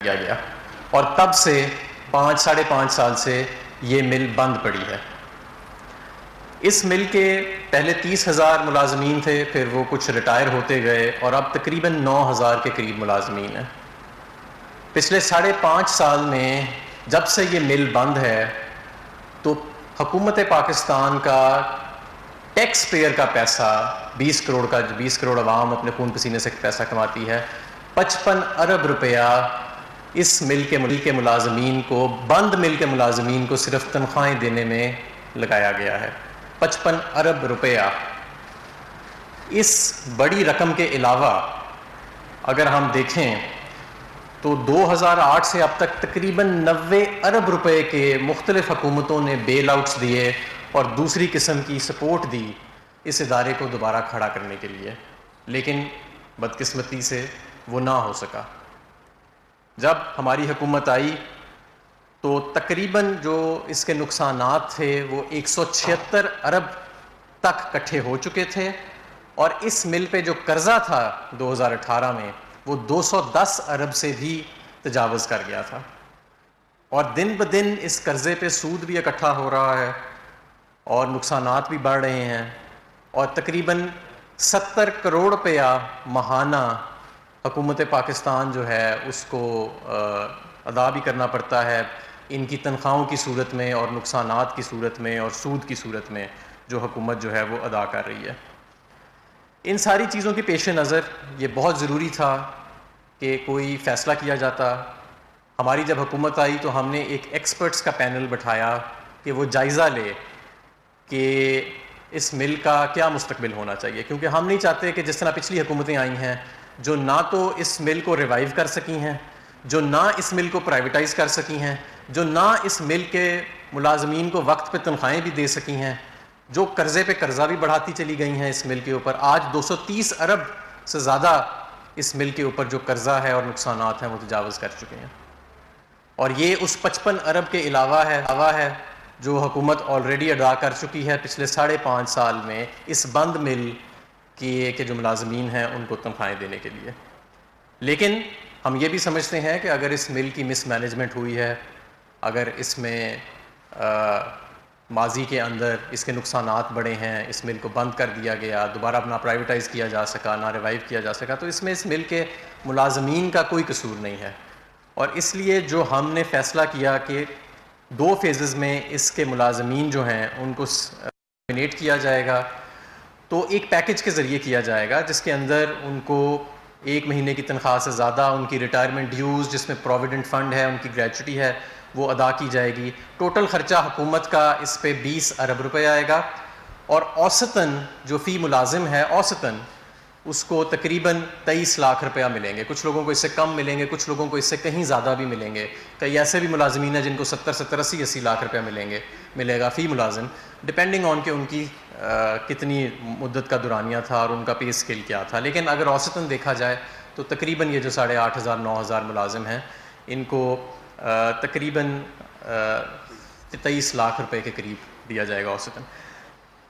کیا گیا اور تب سے 5-5.5 سال سے یہ مل بند پڑی ہے۔ اس مل کے پہلے 30,000 ملازمین تھے، پھر وہ کچھ ریٹائر ہوتے گئے اور اب تقریباً 9,000 کے قریب ملازمین ہیں۔ پچھلے 5.5 سال میں جب سے یہ مل بند ہے تو حکومت پاکستان کا ٹیکس پیئر کا پیسہ 20 کروڑ عوام اپنے خون پسینے سے پیسہ کماتی ہے، 55 ارب روپیہ اس مل کے ملازمین کو، بند مل کے ملازمین کو صرف تنخواہیں دینے میں لگایا گیا ہے۔ 55 ارب روپیہ۔ اس بڑی رقم کے علاوہ اگر ہم دیکھیں تو 2008 سے اب تک تقریباً 90 ارب روپے کے مختلف حکومتوں نے بیل آؤٹس دیے اور دوسری قسم کی سپورٹ دی اس ادارے کو دوبارہ کھڑا کرنے کے لیے، لیکن بدقسمتی سے وہ نہ ہو سکا۔ جب ہماری حکومت آئی تو تقریباً جو اس کے نقصانات تھے وہ 176 ارب تک اکٹھے ہو چکے تھے، اور اس مل پہ جو قرضہ تھا 2018 میں وہ 210 ارب سے بھی تجاوز کر گیا تھا، اور دن بدن اس قرضے پہ سود بھی اکٹھا ہو رہا ہے اور نقصانات بھی بڑھ رہے ہیں، اور تقریباً 70 کروڑ روپیہ ماہانہ حکومت پاکستان جو ہے اس کو ادا بھی کرنا پڑتا ہے ان کی تنخواہوں کی صورت میں اور نقصانات کی صورت میں اور سود کی صورت میں جو حکومت جو ہے وہ ادا کر رہی ہے۔ ان ساری چیزوں کے پیش نظر یہ بہت ضروری تھا کہ کوئی فیصلہ کیا جاتا۔ ہماری جب حکومت آئی تو ہم نے ایک ایکسپرٹس کا پینل بٹھایا کہ وہ جائزہ لے کہ اس مل کا کیا مستقبل ہونا چاہیے، کیونکہ ہم نہیں چاہتے کہ جس طرح پچھلی حکومتیں آئی ہیں جو نہ تو اس مل کو ریوائیو کر سکی ہیں، جو نہ اس مل کو پرائیویٹائز کر سکی ہیں، جو نہ اس مل کے ملازمین کو وقت پہ تنخواہیں بھی دے سکی ہیں، جو قرضے پہ قرضہ بھی بڑھاتی چلی گئی ہیں اس مل کے اوپر۔ آج 230 ارب سے زیادہ اس مل کے اوپر جو قرضہ ہے اور نقصانات ہیں وہ تجاوز کر چکے ہیں، اور یہ اس 55 ارب کے علاوہ ہے جو حکومت آلریڈی ادا کر چکی ہے پچھلے 5.5 سال میں اس بند مل کے جو ملازمین ہیں ان کو تنخواہیں دینے کے لیے۔ لیکن ہم یہ بھی سمجھتے ہیں کہ اگر اس مل کی مس مینجمنٹ ہوئی ہے، اگر اس میں ماضی کے اندر اس کے نقصانات بڑے ہیں، اس مل کو بند کر دیا گیا، دوبارہ اپنا پرائیویٹائز کیا جا سکا، نہ ریوائیو کیا جا سکا، تو اس میں اس مل کے ملازمین کا کوئی قصور نہیں ہے، اور اس لیے جو ہم نے فیصلہ کیا کہ 2 فیزز میں اس کے ملازمین جو ہیں ان کو نومینیٹ کیا جائے گا، تو ایک پیکج کے ذریعے کیا جائے گا جس کے اندر ان کو 1 مہینے کی تنخواہ سے زیادہ ان کی ریٹائرمنٹ ڈیوز جس میں پروویڈنٹ فنڈ ہے، ان کی گریچوٹی ہے، وہ ادا کی جائے گی۔ ٹوٹل خرچہ حکومت کا اس پہ 20 ارب روپے آئے گا، اور اوسطاً جو فی ملازم ہے اوسطاً اس کو تقریباً 23 لاکھ روپیہ ملیں گے۔ کچھ لوگوں کو اس سے کم ملیں گے، کچھ لوگوں کو اس سے کہیں زیادہ بھی ملیں گے، کئی ایسے بھی ملازمین ہیں جن کو 70 80 لاکھ روپیہ ملے گا فی ملازم، ڈپینڈنگ آن کہ ان کی کتنی مدت کا دورانیہ تھا اور ان کا پے اسکیل کیا تھا۔ لیکن اگر اوسطاً دیکھا جائے تو تقریباً یہ جو 8,500 9,000 ملازم ہیں ان کو تقریباً 23 لاکھ روپے کے قریب دیا جائے گا اوسطاً۔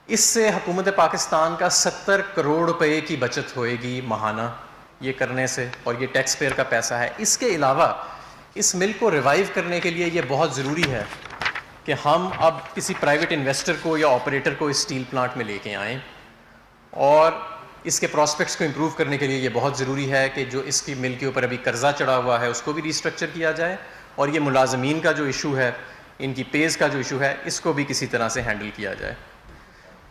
اس سے حکومت پاکستان کا 70 کروڑ روپے کی بچت ہوئے گی ماہانہ یہ کرنے سے، اور یہ ٹیکس پیئر کا پیسہ ہے۔ اس کے علاوہ اس مل کو ریوائیو کرنے کے لیے یہ بہت ضروری ہے کہ ہم اب کسی پرائیویٹ انویسٹر کو یا آپریٹر کو اس اسٹیل پلانٹ میں لے کے آئیں، اور اس کے پراسپیکٹس کو امپروو کرنے کے لیے یہ بہت ضروری ہے کہ جو اس کی مل کے اوپر ابھی قرضہ چڑھا ہوا ہے اس کو بھی ریسٹرکچر کیا جائے، اور یہ ملازمین کا جو ایشو ہے، ان کی پیز کا جو ایشو ہے، اس کو بھی کسی طرح سے ہینڈل کیا جائے۔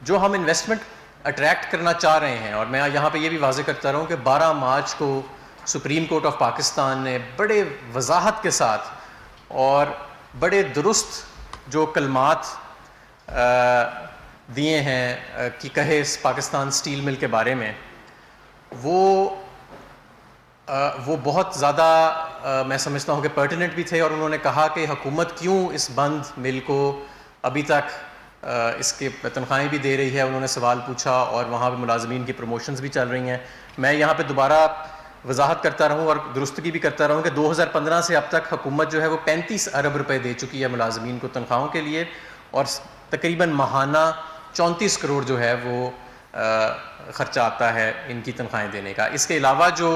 جو ہم انویسٹمنٹ اٹریکٹ کرنا چاہ رہے ہیں، اور میں یہاں پہ یہ بھی واضح کرتا رہا ہوں کہ 12 مارچ کو سپریم کورٹ آف پاکستان نے بڑے وضاحت کے ساتھ اور بڑے درست جو کلمات دیے ہیں کہ کہے اس پاکستان سٹیل مل کے بارے میں، وہ بہت زیادہ میں سمجھتا ہوں کہ پرٹیننٹ بھی تھے، اور انہوں نے کہا کہ حکومت کیوں اس بند مل کو ابھی تک اس کے تنخواہیں بھی دے رہی ہے، انہوں نے سوال پوچھا، اور وہاں پہ ملازمین کی پروموشنز بھی چل رہی ہیں۔ میں یہاں پہ دوبارہ وضاحت کرتا رہوں اور درستگی بھی کرتا رہوں کہ 2015 سے اب تک حکومت جو ہے وہ 35 ارب روپے دے چکی ہے ملازمین کو تنخواہوں کے لیے، اور تقریباً ماہانہ 34 کروڑ جو ہے وہ خرچہ آتا ہے ان کی تنخواہیں دینے کا۔ اس کے علاوہ جو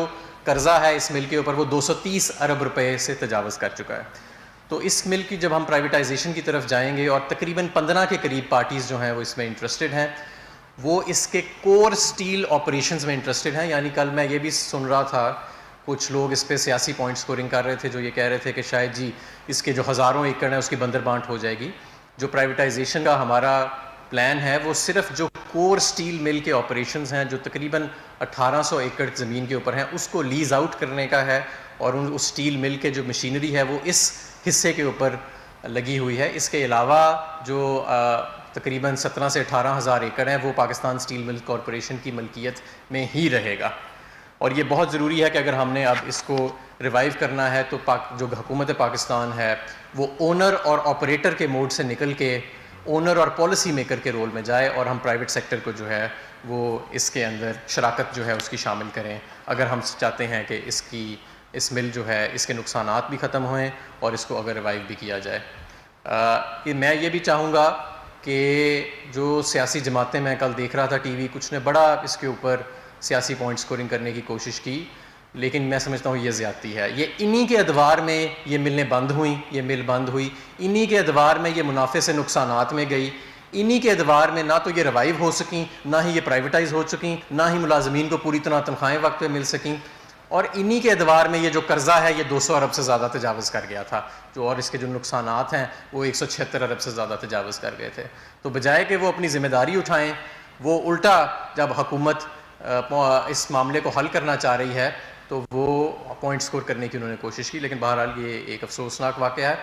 قرضہ ہے اس مل کے اوپر وہ 230 ارب روپے سے تجاوز کر چکا ہے. تو اس مل کی جب ہم پرائیویٹائزیشن کی طرف جائیں گے، اور تقریباً 15 کے قریب پارٹیز جو ہیں وہ اس میں انٹرسٹڈ ہیں، وہ اس کے کور سٹیل آپریشنز میں انٹرسٹڈ ہیں. یعنی کل میں یہ بھی سن رہا تھا کچھ لوگ اس پہ سیاسی پوائنٹ سکورنگ کر رہے تھے جو یہ کہہ رہے تھے کہ شاید جی اس کے جو ہزاروں ایکڑ ہیں اس کی بندر بانٹ ہو جائے گی. جو پرائیویٹائزیشن کا ہمارا پلان ہے وہ صرف جو کور سٹیل مل کے آپریشنز ہیں جو تقریباً 1800 ایکڑ زمین کے اوپر ہیں اس کو لیز آؤٹ کرنے کا ہے، اور اس سٹیل مل کے جو مشینری ہے وہ اس حصے کے اوپر لگی ہوئی ہے. اس کے علاوہ جو تقریباً 17 سے 18 ہزار ایکڑ ہیں وہ پاکستان سٹیل مل کارپوریشن کی ملکیت میں ہی رہے گا. اور یہ بہت ضروری ہے کہ اگر ہم نے اب اس کو ریوائیو کرنا ہے تو جو حکومت پاکستان ہے وہ اونر اور آپریٹر کے موڈ سے نکل کے اونر اور پالیسی میکر کے رول میں جائے، اور ہم پرائیویٹ سیکٹر کو جو ہے وہ اس کے اندر شراکت جو ہے اس کی شامل کریں، اگر ہم چاہتے ہیں کہ اس مل جو ہے اس کے نقصانات بھی ختم ہوئیں اور اس کو اگر ریوائیو بھی کیا جائے. میں یہ بھی چاہوں گا کہ جو سیاسی جماعتیں، میں کل دیکھ رہا تھا ٹی وی، کچھ نے بڑا اس کے اوپر سیاسی پوائنٹ سکورنگ کرنے کی کوشش کی، لیکن میں سمجھتا ہوں یہ زیادتی ہے. یہ انہی کے ادوار میں یہ ملیں بند ہوئیں، یہ مل بند ہوئی، انہی کے ادوار میں یہ منافع سے نقصانات میں گئی، انہی کے ادوار میں نہ تو یہ ریوائیو ہو سکیں، نہ ہی یہ پرائیویٹائز ہو چکیں، نہ ہی ملازمین کو پوری طرح تنخواہیں وقت پہ مل سکیں، اور انہی کے ادوار میں یہ جو قرضہ ہے یہ 200 ارب سے زیادہ تجاوز کر گیا تھا، اور اس کے جو نقصانات ہیں وہ 176 ارب سے زیادہ تجاوز کر گئے تھے. تو بجائے کہ وہ اپنی ذمہ داری اٹھائیں، وہ الٹا جب حکومت اس معاملے کو حل کرنا چاہ رہی ہے تو وہ پوائنٹ سکور کرنے کی انہوں نے کوشش کی. لیکن بہرحال یہ ایک افسوسناک واقعہ ہے.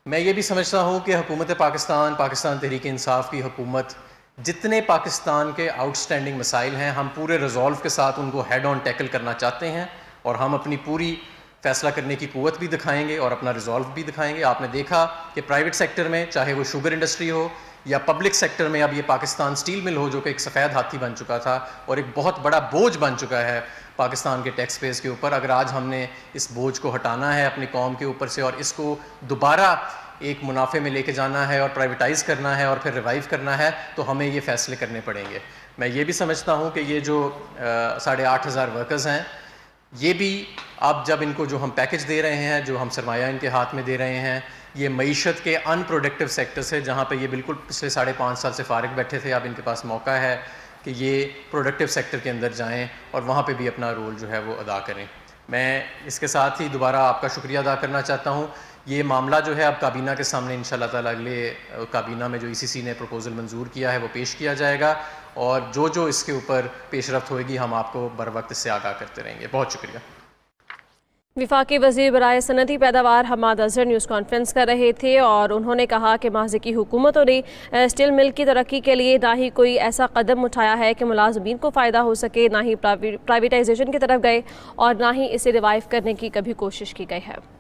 میں یہ بھی سمجھتا ہوں کہ حکومت پاکستان تحریک انصاف کی حکومت جتنے پاکستان کے آؤٹ سٹینڈنگ مسائل ہیں ہم پورے ریزولو کے ساتھ ان کو ہیڈ آن ٹیکل کرنا چاہتے ہیں، اور ہم اپنی پوری فیصلہ کرنے کی قوت بھی دکھائیں گے اور اپنا ریزولو بھی دکھائیں گے. آپ نے دیکھا کہ پرائیویٹ سیکٹر میں، چاہے وہ شوگر انڈسٹری ہو یا پبلک سیکٹر میں، اب یہ پاکستان سٹیل مل ہو جو کہ ایک سفید ہاتھی بن چکا تھا اور ایک بہت بڑا بوجھ بن چکا ہے پاکستان کے ٹیکس پیز کے اوپر. اگر آج ہم نے اس بوجھ کو ہٹانا ہے اپنی قوم کے اوپر سے اور اس کو دوبارہ ایک منافع میں لے کے جانا ہے اور پرائیویٹائز کرنا ہے اور پھر ریوائیو کرنا ہے تو ہمیں یہ فیصلے کرنے پڑیں گے. میں یہ بھی سمجھتا ہوں کہ یہ جو 8,500 ورکرز ہیں، یہ بھی اب جب ان کو جو ہم پیکج دے رہے ہیں، جو ہم سرمایہ ان کے ہاتھ میں دے رہے ہیں، یہ معیشت کے ان پروڈکٹیو سیکٹر سے جہاں پہ یہ بالکل پچھلے 5.5 سال سے فارغ بیٹھے تھے، اب ان کے پاس موقع ہے کہ یہ پروڈکٹیو سیکٹر کے اندر جائیں اور وہاں پہ بھی اپنا رول جو ہے وہ ادا کریں. میں اس کے ساتھ ہی دوبارہ آپ کا شکریہ ادا کرنا چاہتا ہوں. یہ معاملہ جو ہے اب کابینہ کے سامنے انشاءاللہ تعالیٰ اگلے کابینہ میں جو ECC نے پروپوزل منظور کیا ہے وہ پیش کیا جائے گا، اور جو اس کے اوپر پیش رفت ہوئے گی ہم آپ کو بر وقت اس سے آگاہ کرتے رہیں گے. بہت شکریہ. وفاقی وزیر برائے صنعتی پیداوار حماد اظہر نیوز کانفرنس کر رہے تھے، اور انہوں نے کہا کہ ماضی کی حکومتوں نے اسٹیل مل کی ترقی کے لیے نہ ہی کوئی ایسا قدم اٹھایا ہے کہ ملازمین کو فائدہ ہو سکے، نہ ہی پرائیویٹائزیشن کی طرف گئے، اور نہ ہی اسے ریوائیو کرنے کی کبھی کوشش کی گئی ہے.